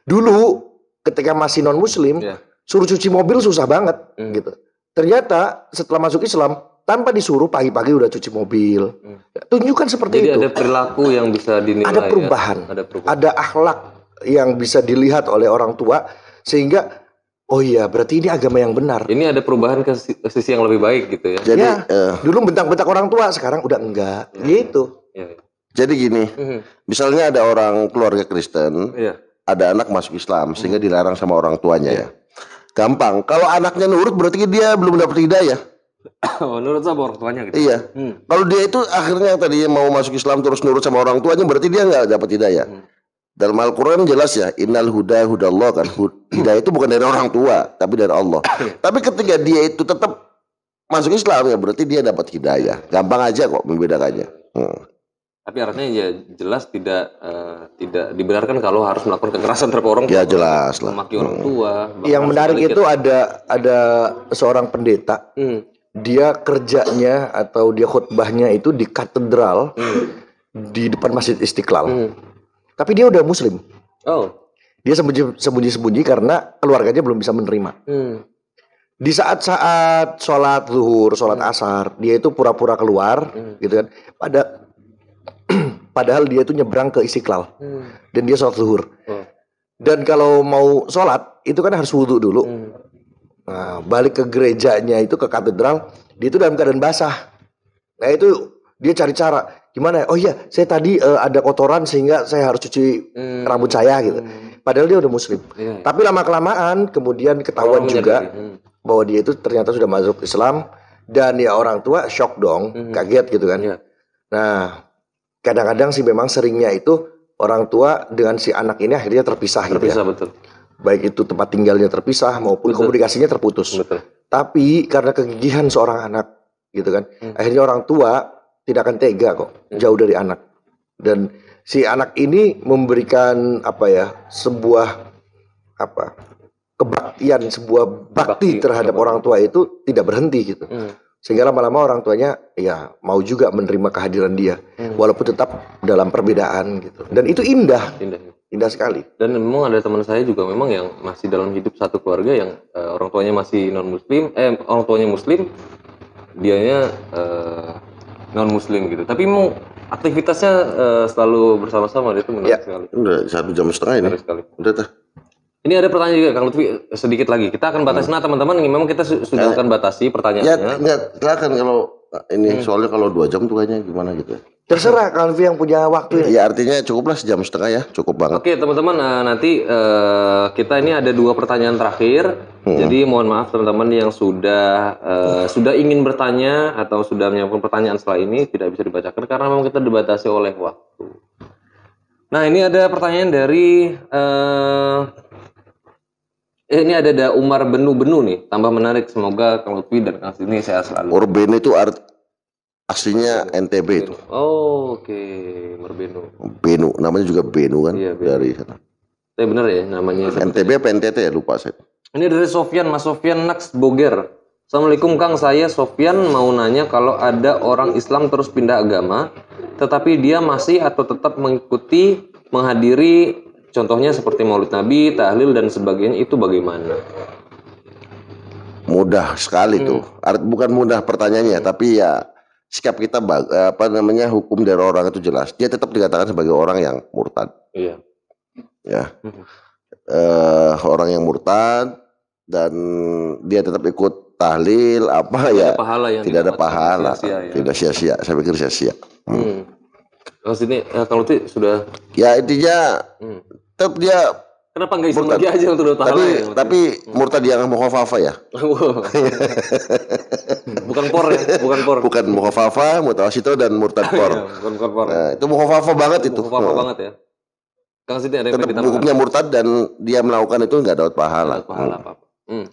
Dulu ketika masih non Muslim, suruh cuci mobil susah banget. Gitu. Ternyata setelah masuk Islam, tanpa disuruh pagi-pagi udah cuci mobil. Tunjukkan seperti Jadi itu. ada perilaku yang bisa dinilai. Ada perubahan. Ya? Ada akhlak yang bisa dilihat oleh orang tua sehingga oh iya berarti ini agama yang benar. Ini ada perubahan ke sisi yang lebih baik gitu ya. Jadi dulu bentak-bentak orang tua, sekarang udah enggak. Gitu. Jadi gini, misalnya ada orang keluarga Kristen, ada anak masuk Islam sehingga dilarang sama orang tuanya ya. Gampang. Kalau anaknya nurut berarti dia belum dapat hidayah. Nurut sama orang tuanya gitu. Iya. Kalau dia itu akhirnya yang tadinya mau masuk Islam terus nurut sama orang tuanya, berarti dia nggak dapat hidayah. Dalam Al-Quran jelas ya, innal huda hudallah kan. Hidayah itu bukan dari orang tua, tapi dari Allah. Tapi ketika dia itu tetap masuk Islam ya berarti dia dapat hidayah. Gampang aja kok membedakannya. Tapi artinya ya jelas tidak dibenarkan kalau harus melakukan kekerasan terhadap orang tua. Ya jelas lah. Memaki orang tua. Yang menarik itu ada seorang pendeta. Dia kerjanya atau dia khutbahnya itu di katedral di depan Masjid Istiqlal. Tapi dia udah Muslim. Dia sembunyi-sembunyi karena keluarganya belum bisa menerima. Di saat-saat sholat zuhur, sholat asar, dia itu pura-pura keluar, gitu kan. Padahal dia itu nyebrang ke Istiqlal dan dia sholat zuhur. Dan kalau mau sholat itu kan harus wudhu dulu. Nah, balik ke gerejanya itu ke katedral, dia itu dalam keadaan basah. Nah itu dia cari cara gimana? Oh iya, saya tadi ada kotoran sehingga saya harus cuci rambut saya gitu. Padahal dia udah Muslim. Tapi lama kelamaan kemudian ketahuan juga bahwa dia itu ternyata sudah masuk Islam dan ya orang tua shock dong, kaget gitu kan. Nah kadang-kadang sih memang seringnya itu orang tua dengan si anak ini akhirnya terpisah gitu ya. Betul. baik itu tempat tinggalnya terpisah maupun Betul. komunikasinya terputus. Betul. Tapi karena kegigihan seorang anak, gitu kan, akhirnya orang tua tidak akan tega kok jauh dari anak. Dan si anak ini memberikan sebuah kebaktian, sebuah bakti terhadap orang tua itu tidak berhenti gitu. Sehingga lama-lama orang tuanya ya mau juga menerima kehadiran dia, walaupun tetap dalam perbedaan gitu. Dan itu indah sekali. Dan memang ada teman saya juga memang yang masih dalam hidup satu keluarga yang orang tuanya masih non muslim, orang tuanya muslim, dianya non muslim gitu. Tapi memang aktivitasnya selalu bersama-sama, itu menarik sekali. Udah 1 jam setengah ini. Menarik sekali. Udah tuh. Ini ada pertanyaan juga Kang Lutfi, sedikit lagi. Kita akan batasi, nah teman-teman, memang kita sudah akan batasi pertanyaannya. Ya, enggak, silakan kalau ini soalnya kalau 2 jam tuh kayaknya gimana gitu ya. Terserah Kang Lutfi yang punya waktu. Ya artinya cukuplah 1 jam setengah ya, cukup banget. Oke teman-teman, nanti kita ini ada 2 pertanyaan terakhir. Jadi mohon maaf teman-teman yang sudah ingin bertanya atau sudah menyiapkan pertanyaan setelah ini tidak bisa dibacakan karena memang kita dibatasi oleh waktu. Nah ini ada pertanyaan dari ini ada Umar Benu nih, tambah menarik. Semoga Kang Lutfi dan Kang Sini sehat selalu. Urbenu itu aslinya NTB itu. Oh, oke, Merbenu. Benu, namanya juga Benu kan, Iya, Benu. dari sana. Bener ya namanya. NTB apa NTT ya, lupa saya. Ini dari Sofyan, Mas Sofyan Naks Boger. Assalamualaikum Kang, saya Sofyan mau nanya kalau ada orang Islam terus pindah agama, tetapi dia masih atau tetap mengikuti, menghadiri, contohnya seperti Maulid Nabi, tahlil dan sebagainya, itu bagaimana? Mudah sekali tuh. Bukan mudah pertanyaannya, tapi ya sikap kita hukum dari orang itu jelas. Dia tetap dikatakan sebagai orang yang murtad. Iya. Ya. Orang yang murtad dan dia tetap ikut tahlil tidak ada pahala, tidak sia-sia. Saya pikir sia-sia. Kalau sini kalau itu sudah ya intinya tetap dia kenapa nggak Islam lagi aja untuk pahala tapi murtad yang mukhafafah ya. Bukan por ya, bukan mukhafafah, mutawasito dan murtad por. Bukan por. Nah, itu mukhafafah banget itu. Mukhafafah banget ya. Kang Siti ada yang tetap hukumnya murtad dan dia melakukan itu nggak dapat pahala. Apa-apa.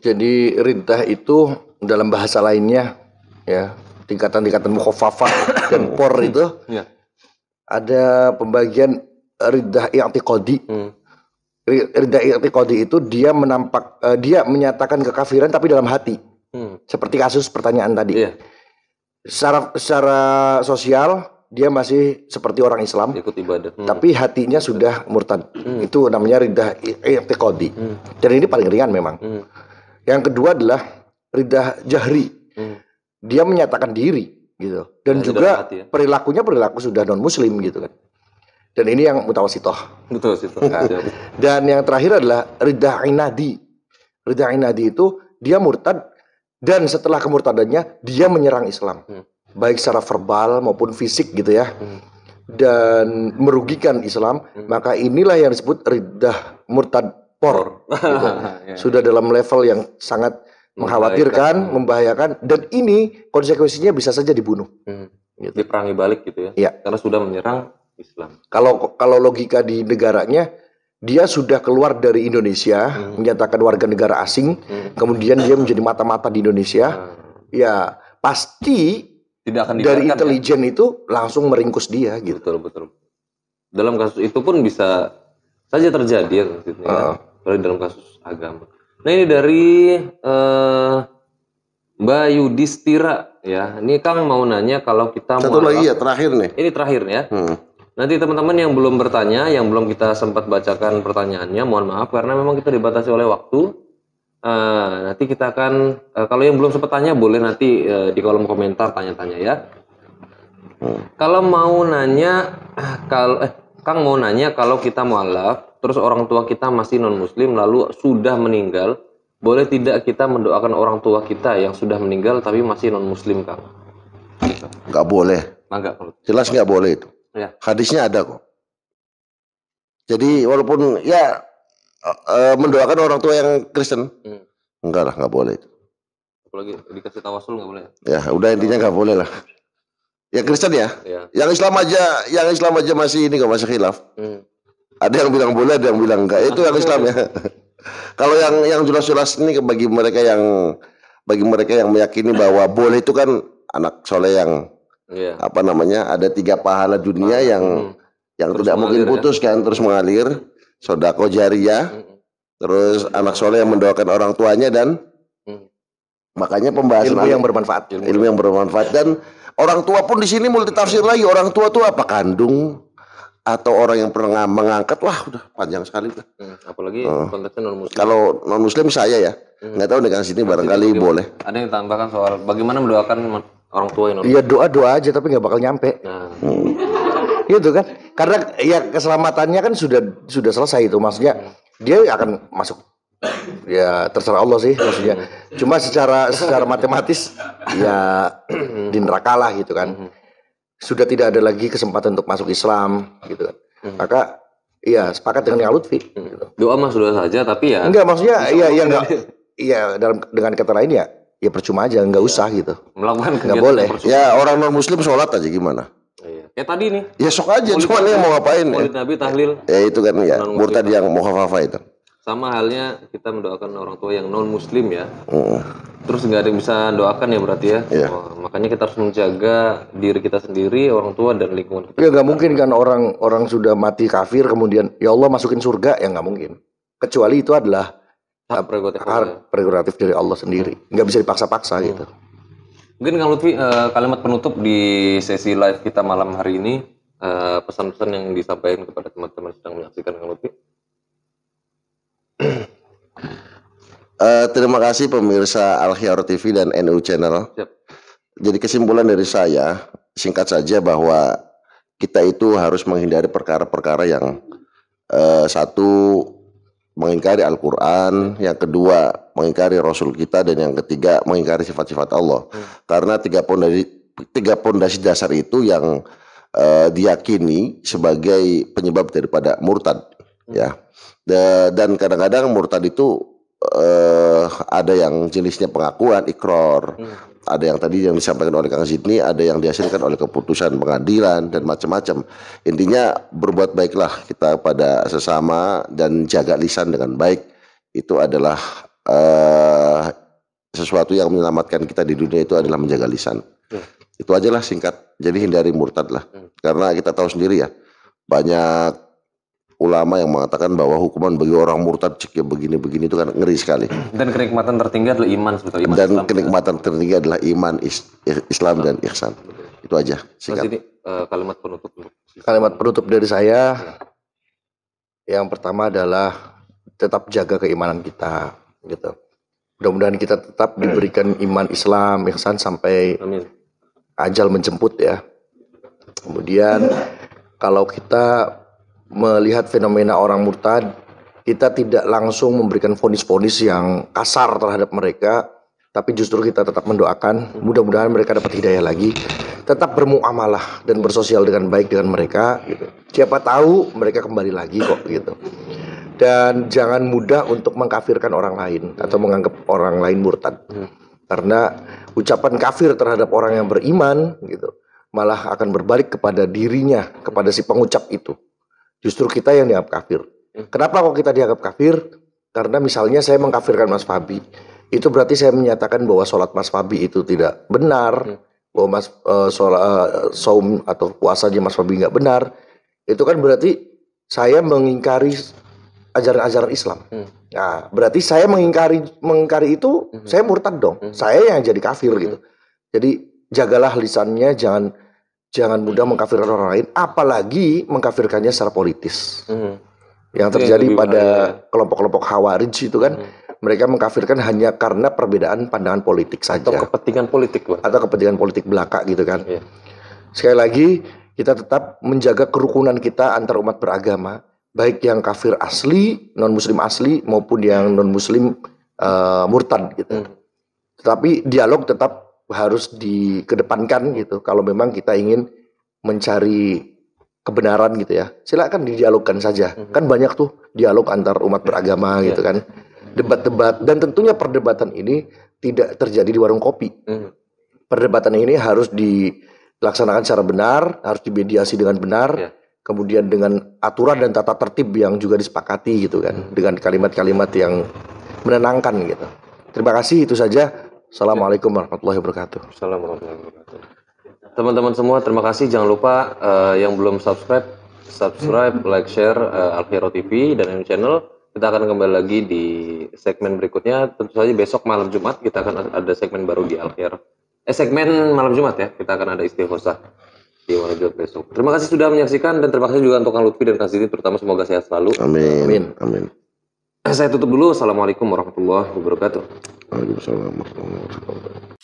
Jadi riddah itu dalam bahasa lainnya ya, tingkatan-tingkatan mukhafafah dan por itu ada pembagian riddah i'tiqadi. Riddah i'tiqadi itu dia menyatakan kekafiran tapi dalam hati. Seperti kasus pertanyaan tadi. Iya. Secara sosial dia masih seperti orang Islam, ikut ibadah. tapi hatinya sudah murtad. Itu namanya riddah i'tiqadi. Dan ini paling ringan memang. Yang kedua adalah riddah jahri. Dia menyatakan diri gitu. Dan juga hati, ya? perilaku sudah non muslim gitu kan. Dan ini yang mutawasitoh. Betul situ. Nah, dan yang terakhir adalah riddah inadi. Riddah inadi itu dia murtad dan setelah kemurtadannya dia menyerang Islam. Baik secara verbal maupun fisik gitu ya. Dan merugikan Islam, maka inilah yang disebut riddah murtad por. Gitu. Sudah dalam level yang sangat mengkhawatirkan, membahayakan, dan ini konsekuensinya bisa saja dibunuh. Gitu. Diperangi balik gitu ya. Iya. Karena sudah menyerang Islam. Kalau logika di negaranya, dia sudah keluar dari Indonesia, menyatakan warga negara asing, kemudian dia menjadi mata-mata di Indonesia, ya pasti tidak akan dari intelijen itu langsung meringkus dia gitu. Betul. Dalam kasus itu pun bisa saja terjadi ya, ya. Dalam kasus agama. Nah ini dari Mbak Yudhistira ya. Ini Kang mau nanya kalau kita satu lagi ya terakhir nih. Ini terakhir ya. Nanti teman-teman yang belum bertanya, yang belum kita sempat bacakan pertanyaannya, mohon maaf karena memang kita dibatasi oleh waktu. Nanti kita akan kalau yang belum sempat tanya boleh nanti di kolom komentar tanya-tanya ya. Kalau mau nanya Kang mau nanya kalau kita mualaf terus orang tua kita masih non muslim lalu sudah meninggal, boleh tidak kita mendoakan orang tua kita yang sudah meninggal tapi masih non muslim Kang? Nggak boleh. Enggak. Jelas nggak boleh itu. Ya. Hadisnya ada kok. Jadi walaupun ya mendoakan orang tua yang Kristen, enggak lah, nggak boleh itu. Apalagi dikasih tawasul nggak boleh. Ya udah intinya nggak boleh lah. Yang Kristen ya. Yang Islam aja masih ini nggak masih khilaf. Ada yang bilang boleh, ada yang bilang enggak. Itu yang Islam ya. Kalau yang jelas-jelas ini bagi mereka yang meyakini bahwa boleh itu kan anak soleh yang Iya. apa namanya, ada 3 pahala dunia yang Terus tidak mungkin mengalir, putus kan, terus mengalir, sodako jariyah, terus anak soleh yang mendoakan orang tuanya, dan makanya pembahasan Ilmu yang bermanfaat. ilmu yang bermanfaat. Dan orang tua pun di sini multi tafsir lagi. Orang tua tuh apa, kandung atau orang yang pernah mengangkat, wah udah panjang sekali lah. Apalagi konteksnya non muslim. Kalau non muslim saya ya nggak tahu dengan sini barangkali boleh. Ada yang tambahkan soal bagaimana mendoakan orang tua yang non. Iya, doa aja tapi nggak bakal nyampe. Nah, Gitu kan? Karena ya keselamatannya kan sudah selesai itu, maksudnya dia akan masuk. Ya terserah Allah sih maksudnya. Cuma secara matematis ya di neraka lah gitu kan. Sudah tidak ada lagi kesempatan untuk masuk Islam gitu kan. Maka iya sepakat dengan yang Lutfi gitu. doa mah sudah saja, tapi ya Enggak, maksudnya iya enggak. Iya, dengan kata lain ya percuma aja, enggak usah gitu. melakukan Enggak kegiatan boleh. yang bersyukur. Ya orang non muslim sholat aja gimana? Iya. Kayak tadi nih, Ya sok aja, cuman yang mau ngapain ya? Maulid Nabi tahlil. Ya itu kan ya, Non-muslim. murtad yang mukhafafah itu. Sama halnya kita mendoakan orang tua yang non muslim ya. Terus nggak ada yang bisa doakan ya berarti ya. Iya. Makanya kita harus menjaga diri kita sendiri, orang tua dan lingkungan kita. Ya nggak mungkin kan orang sudah mati kafir kemudian ya Allah masukin surga, ya nggak mungkin. Kecuali itu adalah Hak prerogatif Allah. hak prerogatif dari Allah sendiri, nggak bisa dipaksa-paksa gitu. Mungkin Kang Lutfi kalimat penutup di sesi live kita malam hari ini, pesan-pesan yang disampaikan kepada teman-teman yang sedang menyaksikan Kang Lutfi. Terima kasih pemirsa Al Khiyar TV dan NU Channel. Siap. Jadi kesimpulan dari saya singkat saja bahwa kita itu harus menghindari perkara-perkara yang satu mengingkari Al-Quran, yang kedua mengingkari Rasul kita, dan yang ketiga mengingkari sifat-sifat Allah. Karena tiga pondasi dasar itu yang diyakini sebagai penyebab daripada murtad, ya. Dan kadang-kadang murtad itu ada yang jenisnya pengakuan, ikrar, ada yang tadi yang disampaikan oleh Kang Zidni, ada yang dihasilkan oleh keputusan pengadilan dan macam-macam. Intinya berbuat baiklah kita pada sesama dan jaga lisan dengan baik. Itu adalah sesuatu yang menyelamatkan kita di dunia, itu adalah menjaga lisan. Itu aja lah singkat. Jadi hindari murtad lah. Karena kita tahu sendiri ya, banyak ulama yang mengatakan bahwa hukuman bagi orang murtad cek ya begini-begini itu kan ngeri sekali. Dan kenikmatan tertinggi adalah iman sebetulnya. Iman Dan Islam. kenikmatan tertinggi adalah iman, Islam dan ihsan. Itu aja Mas singkat. ini kalimat penutup. Kalimat penutup dari saya yang pertama adalah tetap jaga keimanan kita gitu. Mudah-mudahan kita tetap diberikan iman Islam, ihsan sampai Amin. ajal menjemput ya. Kemudian kalau kita melihat fenomena orang murtad, kita tidak langsung memberikan vonis-vonis yang kasar terhadap mereka, tapi justru kita tetap mendoakan mudah-mudahan mereka dapat hidayah lagi, tetap bermuamalah dan bersosial dengan baik dengan mereka gitu. Siapa tahu mereka kembali lagi kok gitu. Dan jangan mudah untuk mengkafirkan orang lain atau menganggap orang lain murtad. Karena ucapan kafir terhadap orang yang beriman gitu malah akan berbalik kepada dirinya, kepada si pengucap itu. Justru kita yang dianggap kafir. Kenapa kok kita dianggap kafir? Karena misalnya saya mengkafirkan Mas Fabi, itu berarti saya menyatakan bahwa sholat Mas Fabi itu tidak benar, bahwa saum atau puasanya Mas Fabi nggak benar. Itu kan berarti saya mengingkari ajaran-ajaran Islam. Nah, berarti saya mengingkari itu, saya murtad dong. Saya yang jadi kafir gitu. Jadi jagalah lisannya, jangan mudah mengkafirkan orang lain, apalagi mengkafirkannya secara politis. Yang terjadi pada kelompok-kelompok Khawarij itu kan, mereka mengkafirkan hanya karena perbedaan pandangan politik saja. Atau kepentingan politik, Bang. Atau kepentingan politik belaka gitu kan. Iya. Sekali lagi, kita tetap menjaga kerukunan kita antar umat beragama, baik yang kafir asli, non-muslim asli, maupun yang non-muslim murtad gitu. Tetapi dialog tetap harus dikedepankan gitu. Kalau memang kita ingin mencari kebenaran gitu ya, silakan didialogkan saja. Kan banyak tuh dialog antar umat beragama gitu kan, debat-debat, dan tentunya perdebatan ini tidak terjadi di warung kopi. Perdebatan ini harus dilaksanakan secara benar, harus dimediasi dengan benar, kemudian dengan aturan dan tata tertib yang juga disepakati gitu kan, dengan kalimat-kalimat yang menenangkan gitu. Terima kasih, itu saja. Assalamualaikum warahmatullahi wabarakatuh. Assalamualaikum warahmatullahi wabarakatuh. Teman-teman semua, terima kasih. Jangan lupa yang belum subscribe, like, share Al-Khiro TV dan M Channel. Kita akan kembali lagi di segmen berikutnya. Tentu saja besok malam Jumat kita akan ada segmen baru di Al-Khiro. Segmen malam Jumat ya, kita akan ada istighosah di malam Jumat besok. Terima kasih sudah menyaksikan dan terima kasih juga untuk Kang Lutfi dan Kang Siti, terutama semoga sehat selalu. Amin. Amin. Saya tutup dulu. Assalamualaikum warahmatullahi wabarakatuh. Waalaikumsalam warahmatullahi wabarakatuh.